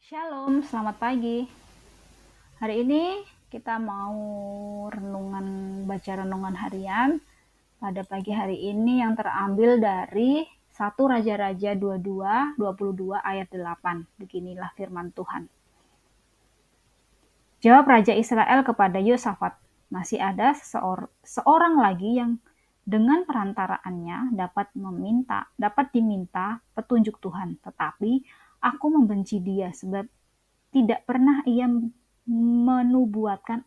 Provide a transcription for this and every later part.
Shalom, selamat pagi. Hari ini kita mau baca renungan harian pada pagi hari ini yang terambil dari 1 Raja-Raja 22 ayat 8. Beginilah firman Tuhan. Jawab Raja Israel kepada Yosafat, masih ada seorang lagi yang dengan perantaraannya dapat diminta petunjuk Tuhan, tetapi aku membenci dia sebab tidak pernah ia menubuatkan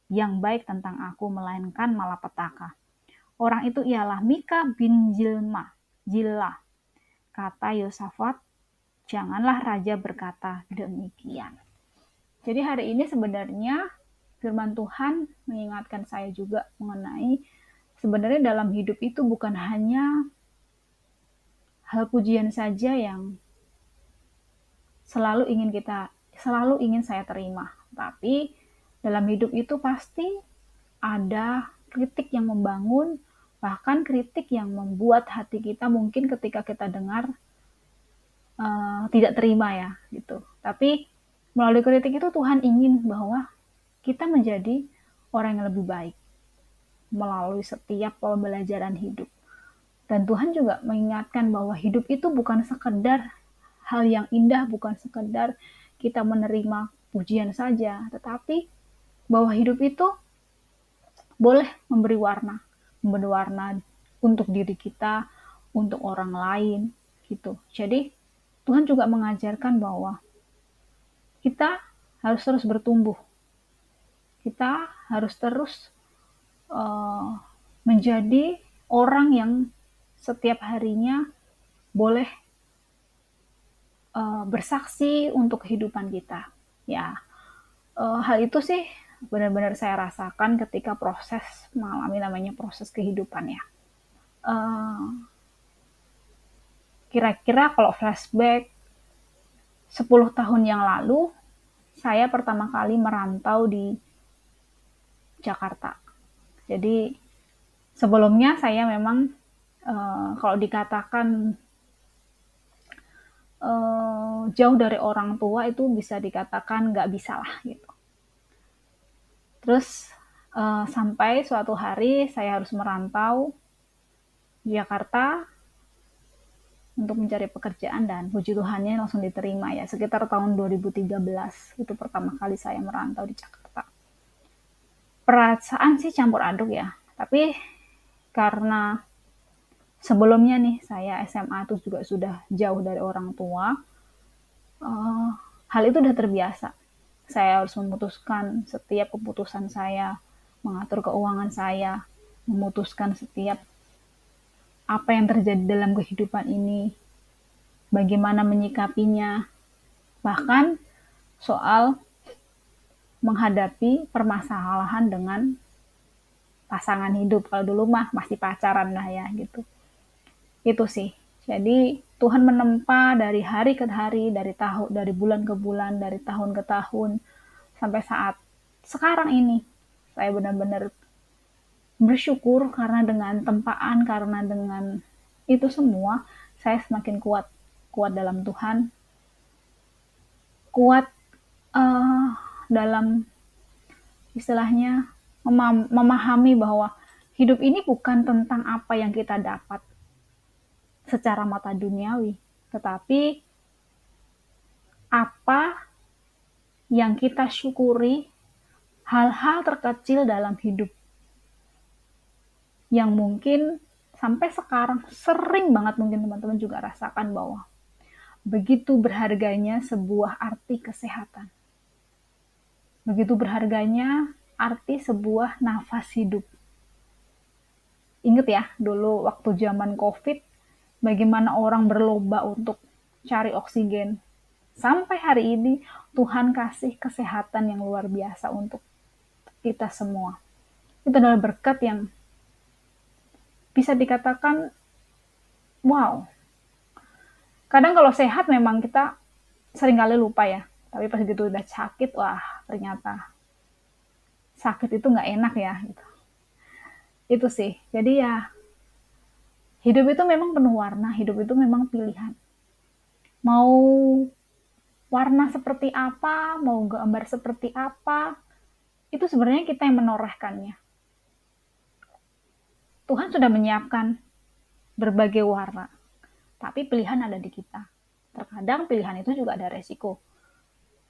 yang baik tentang aku, melainkan malapetaka. Orang itu ialah Mika bin Jillah. Kata Yosafat, janganlah raja berkata demikian. Jadi hari ini sebenarnya firman Tuhan mengingatkan saya juga mengenai sebenarnya dalam hidup itu bukan hanya hal pujian saja yang selalu ingin saya terima, tapi dalam hidup itu pasti ada kritik yang membangun, bahkan kritik yang membuat hati kita mungkin ketika kita dengar tidak terima ya gitu. Tapi melalui kritik itu Tuhan ingin bahwa kita menjadi orang yang lebih baik melalui setiap pembelajaran hidup. Dan Tuhan juga mengingatkan bahwa hidup itu bukan sekedar hal yang indah, bukan sekedar kita menerima pujian saja, tetapi bahwa hidup itu boleh memberi warna untuk diri kita, untuk orang lain, gitu. Jadi Tuhan juga mengajarkan bahwa kita harus terus bertumbuh, kita harus terus uh, menjadi orang yang setiap harinya boleh bersaksi untuk kehidupan kita. Ya, hal itu sih benar-benar saya rasakan ketika mengalami namanya proses kehidupan ya. Kira-kira kalau flashback 10 tahun yang lalu, saya pertama kali merantau di Jakarta. Jadi sebelumnya saya memang kalau dikatakan jauh dari orang tua itu bisa dikatakan nggak bisa lah gitu. Terus sampai suatu hari saya harus merantau di Jakarta untuk mencari pekerjaan dan puji Tuhannya langsung diterima ya. Sekitar tahun 2013 itu pertama kali saya merantau di Jakarta. Perasaan sih campur aduk ya. Tapi karena sebelumnya nih saya SMA itu juga sudah jauh dari orang tua, hal itu udah terbiasa. Saya harus memutuskan setiap keputusan saya, mengatur keuangan saya, memutuskan setiap apa yang terjadi dalam kehidupan ini, bagaimana menyikapinya, bahkan soal menghadapi permasalahan dengan pasangan hidup. Kalau dulu mah masih pacaran lah ya gitu. Itu sih. Jadi Tuhan menempa dari hari ke hari, dari bulan ke bulan, dari tahun ke tahun, sampai saat sekarang ini saya benar-benar bersyukur karena dengan tempaan, karena dengan itu semua saya semakin kuat dalam Tuhan, kuat dalam istilahnya memahami bahwa hidup ini bukan tentang apa yang kita dapat secara mata duniawi, tetapi apa yang kita syukuri, hal-hal terkecil dalam hidup yang mungkin sampai sekarang sering banget mungkin teman-teman juga rasakan bahwa begitu berharganya sebuah arti kesehatan. Begitu berharganya arti sebuah nafas hidup. Ingat ya, dulu waktu zaman COVID, bagaimana orang berlomba untuk cari oksigen. Sampai hari ini, Tuhan kasih kesehatan yang luar biasa untuk kita semua. Itu adalah berkat yang bisa dikatakan, wow. Kadang kalau sehat memang kita seringkali lupa ya. Tapi pas gitu udah sakit, wah ternyata sakit itu nggak enak ya. Gitu. Itu sih. Jadi ya hidup itu memang penuh warna, hidup itu memang pilihan. Mau warna seperti apa, mau gambar seperti apa, itu sebenarnya kita yang menorehkannya. Tuhan sudah menyiapkan berbagai warna, tapi pilihan ada di kita. Terkadang pilihan itu juga ada resiko.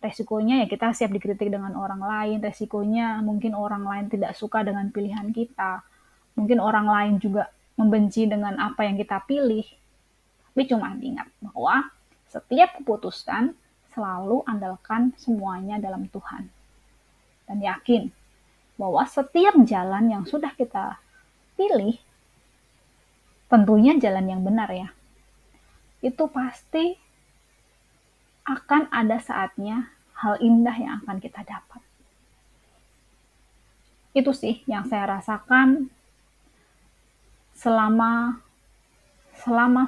Resikonya ya kita siap dikritik dengan orang lain, resikonya mungkin orang lain tidak suka dengan pilihan kita, mungkin orang lain juga membenci dengan apa yang kita pilih. Tapi cuma ingat bahwa setiap keputusan selalu andalkan semuanya dalam Tuhan. Dan yakin bahwa setiap jalan yang sudah kita pilih, tentunya jalan yang benar ya, itu pasti akan ada saatnya hal indah yang akan kita dapat. Itu sih yang saya rasakan selama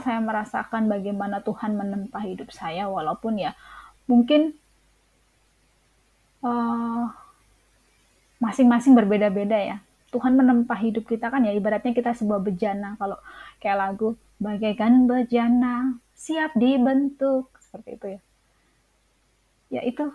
saya merasakan bagaimana Tuhan menempa hidup saya, walaupun ya mungkin masing-masing berbeda-beda ya. Tuhan menempa hidup kita kan ya ibaratnya kita sebuah bejana. Kalau kayak lagu bagaikan bejana siap dibentuk seperti itu ya. Ya itu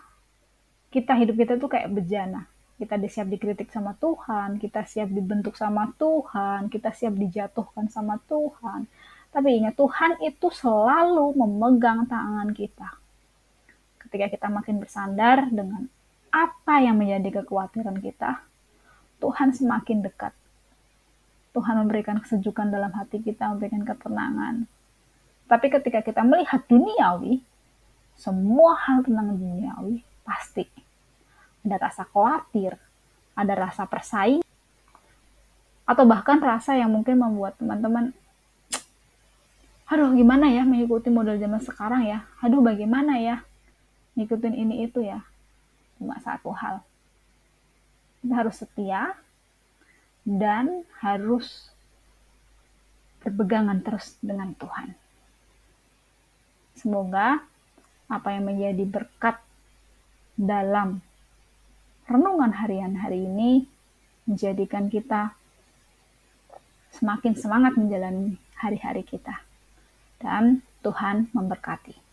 hidup kita tuh kayak bejana. Kita siap dikritik sama Tuhan, kita siap dibentuk sama Tuhan, kita siap dijatuhkan sama Tuhan. Tapi ingat, Tuhan itu selalu memegang tangan kita. Ketika kita makin bersandar dengan apa yang menjadi kekhawatiran kita, Tuhan semakin dekat. Tuhan memberikan kesejukan dalam hati kita, memberikan ketenangan. Tapi ketika kita melihat duniawi, semua hal tentang duniawi pasti ada rasa khawatir, ada rasa persaing, atau bahkan rasa yang mungkin membuat teman-teman, aduh gimana ya mengikuti model zaman sekarang ya, aduh bagaimana ya ngikutin ini itu ya. Cuma satu hal, kita harus setia dan harus berpegangan terus dengan Tuhan. Semoga apa yang menjadi berkat dalam renungan harian hari ini menjadikan kita semakin semangat menjalani hari-hari kita. Dan Tuhan memberkati.